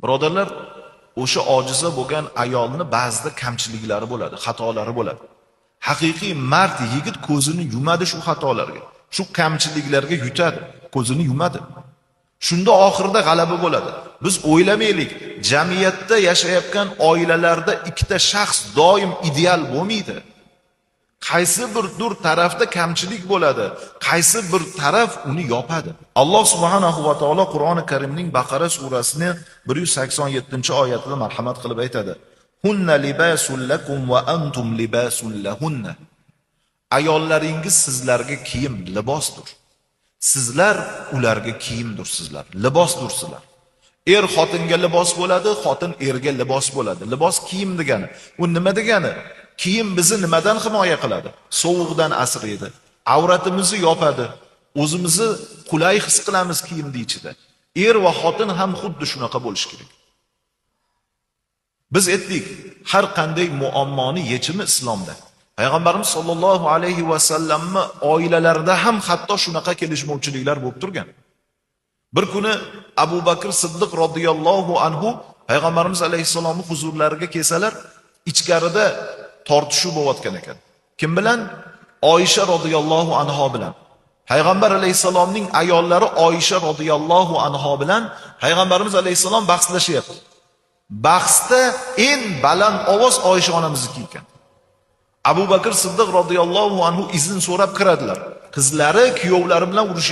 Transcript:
Birodarlar, o'sha ojiza bo'lgan ayolni ba'zida kamchiliklari bo'ladi, xatolari bo'ladi. Haqiqiy mard yigit ko'zini yumadi shu xatolarga, shu kamchiliklarga yutadi, ko'zini yumadi. Shunda oxirida g'alaba bo'ladi. Biz o'ylamaylik, jamiyatda yashayotgan oilalarda ikkita shaxs doim ideal bo'lmaydi. Qaysi birdir tarafda kamchilik bo'ladi, qaysi bir taraf uni yopadi. Alloh subhanahu va taolo Qur'oni Karimning Baqara surasining 187-oyatida marhamat qilib aytadi: Hunna libasul lakum va antum libasul lahunna. Ayollaringiz sizlarga kiyim, libosdir. Sizlar ularga kiyimdirsizlar, libosdirsizlar. Er xotinga libos bo'ladi, xotin erga libos bo'ladi. Libos kiyim degani. U nima degani? Kiyim bizni nimadan himoya qiladi? Sovuqdan asraydi, avratimizni yopadi, o'zimizni qulay his qilamiz kiyimning ichida. Er va xotin ham xuddi shunaqa bo'lishi kerak. Biz aytdik, har qanday muammoni yechimi islomda. Payg'ambarimiz sollallohu alayhi va sallamni oilalarida ham hatto shunaqa kelishmovchiliklar bo'lib turgan. Bir kuni Abu Bakr Siddiq radhiyallohu anhu Payg'ambarimiz alayhisolamning huzurlariga kelsalar, ichkarida tortishuv bo'layotgan ekan. Kim bilan? Oysha radhiyallohu anha bilan. Payg'ambar alayhisalomning ayollari Oysha radhiyallohu anha bilan Payg'ambarimiz alayhisalom bahslashyapti. Bahsda eng baland ovoz Oysha onamizniki ekan. Abu Bakr Siddiq radhiyallohu anhu izn so'rab kiradilar. Qizlari kuyovlari bilan urush